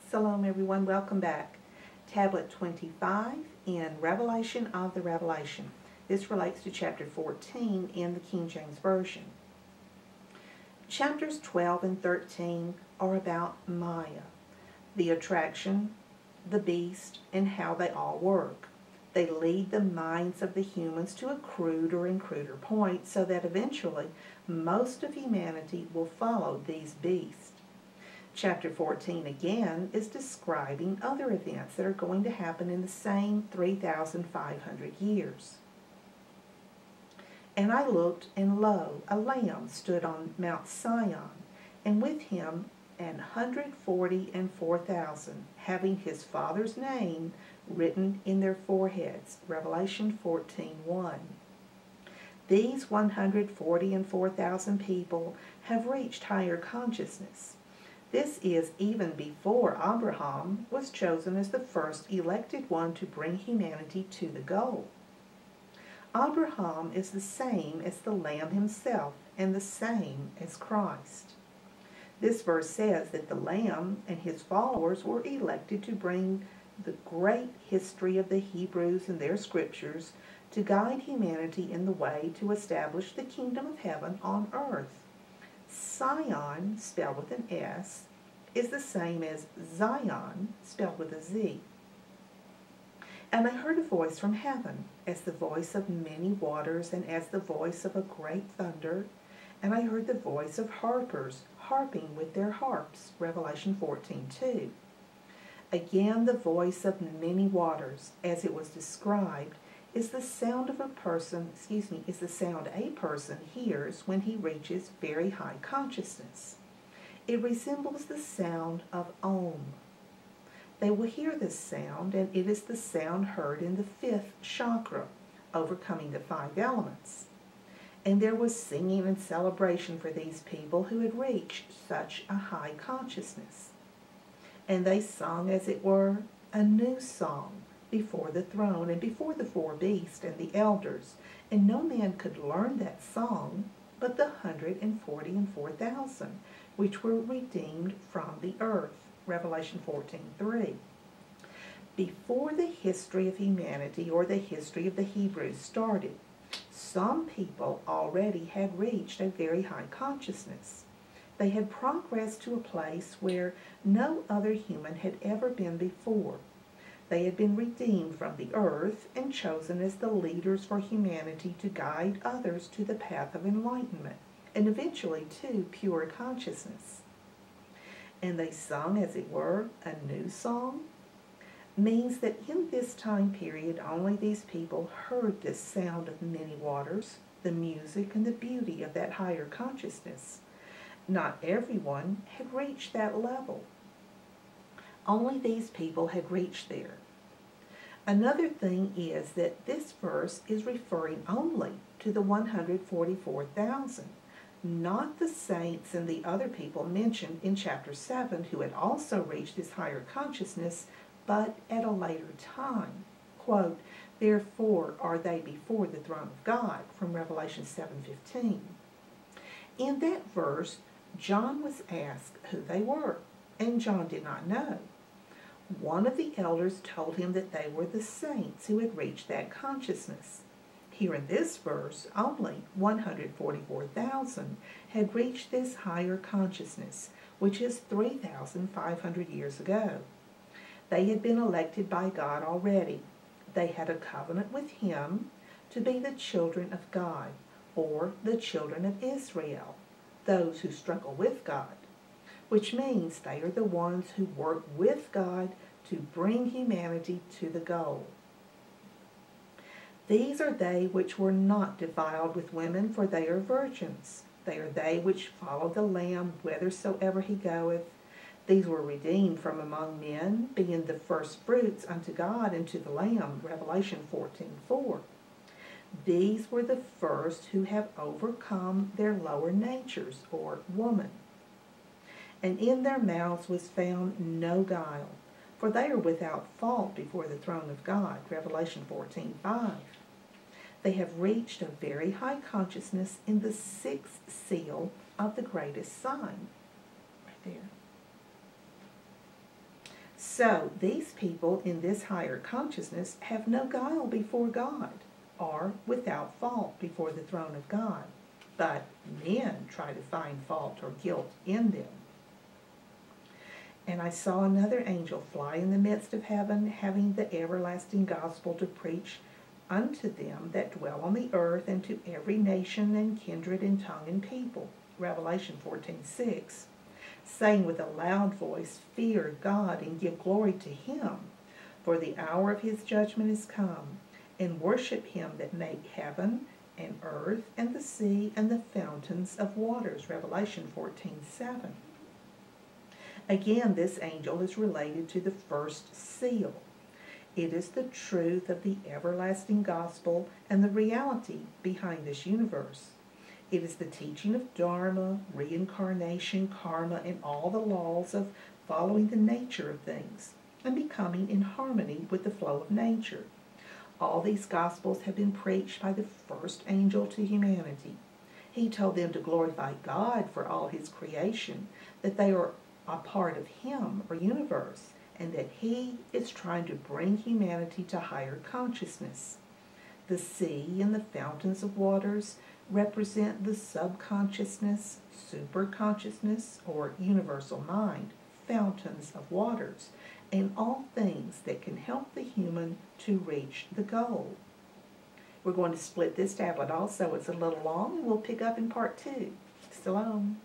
Shalom everyone, welcome back. Tablet 25 in Revelation of the Revelation. This relates to chapter 14 in the King James Version. Chapters 12 and 13 are about Maya, the attraction, the beast, and how they all work. They lead the minds of the humans to a cruder and cruder point so that eventually most of humanity will follow these beasts. Chapter 14 again is describing other events that are going to happen in the same 3,500 years. And I looked, and lo, a Lamb stood on Mount Sion, and with him 144,000, having his Father's name written in their foreheads. Revelation 14:1. These 144,000 people have reached higher consciousness. This is even before Abraham was chosen as the first elected one to bring humanity to the goal. Abraham is the same as the Lamb himself and the same as Christ. This verse says that the Lamb and his followers were elected to bring the great history of the Hebrews and their scriptures to guide humanity in the way to establish the kingdom of heaven on earth. Sion, spelled with an S, is the same as Zion, spelled with a Z. And I heard a voice from heaven, as the voice of many waters and as the voice of a great thunder. And I heard the voice of harpers harping with their harps. Revelation 14:2. Again, the voice of many waters, as it was described, is the sound a person hears when he reaches very high consciousness. It resembles the sound of Om. They will hear this sound, and it is the sound heard in the fifth chakra, overcoming the five elements. And there was singing and celebration for these people who had reached such a high consciousness. And they sung, as it were, a new song before the throne and before the four beasts and the elders, and no man could learn that song but the 144,000, which were redeemed from the earth. Revelation 14:3. Before the history of humanity or the history of the Hebrews started, some people already had reached a very high consciousness. They had progressed to a place where no other human had ever been before. They had been redeemed from the earth and chosen as the leaders for humanity to guide others to the path of enlightenment and eventually to pure consciousness. And they sung, as it were, a new song, means that in this time period only these people heard this sound of many waters, the music and the beauty of that higher consciousness. Not everyone had reached that level. Only these people had reached there. Another thing is that this verse is referring only to the 144,000, not the saints and the other people mentioned in chapter 7 who had also reached this higher consciousness, but at a later time. Quote, therefore are they before the throne of God, from Revelation 7:15. In that verse, John was asked who they were, and John did not know. One of the elders told him that they were the saints who had reached that consciousness. Here in this verse, only 144,000 had reached this higher consciousness, which is 3,500 years ago. They had been elected by God already. They had a covenant with Him to be the children of God, or the children of Israel, those who struggle with God, which means they are the ones who work with God to bring humanity to the goal. These are they which were not defiled with women, for they are virgins. They are they which follow the Lamb whithersoever he goeth. These were redeemed from among men, being the first fruits unto God and to the Lamb. Revelation 14:4. These were the first who have overcome their lower natures, or woman. And in their mouths was found no guile, for they are without fault before the throne of God. Revelation 14:5. They have reached a very high consciousness in the sixth seal of the greatest sign. Right there. So these people in this higher consciousness have no guile before God, are without fault before the throne of God. But men try to find fault or guilt in them. And I saw another angel fly in the midst of heaven, having the everlasting gospel to preach unto them that dwell on the earth, and to every nation and kindred and tongue and people. Revelation 14:6. Saying with a loud voice, Fear God and give glory to him, for the hour of his judgment is come, and worship him that made heaven and earth and the sea and the fountains of waters. Revelation 14:7. Again, this angel is related to the first seal. It is the truth of the everlasting gospel and the reality behind this universe. It is the teaching of Dharma, reincarnation, karma, and all the laws of following the nature of things and becoming in harmony with the flow of nature. All these gospels have been preached by the first angel to humanity. He told them to glorify God for all his creation, that they are a part of him or universe, and that he is trying to bring humanity to higher consciousness. The sea and the fountains of waters represent the subconsciousness, superconsciousness, or universal mind, fountains of waters, and all things that can help the human to reach the goal. We're going to split this tablet also. It's a little long, and we'll pick up in part 2. Still on.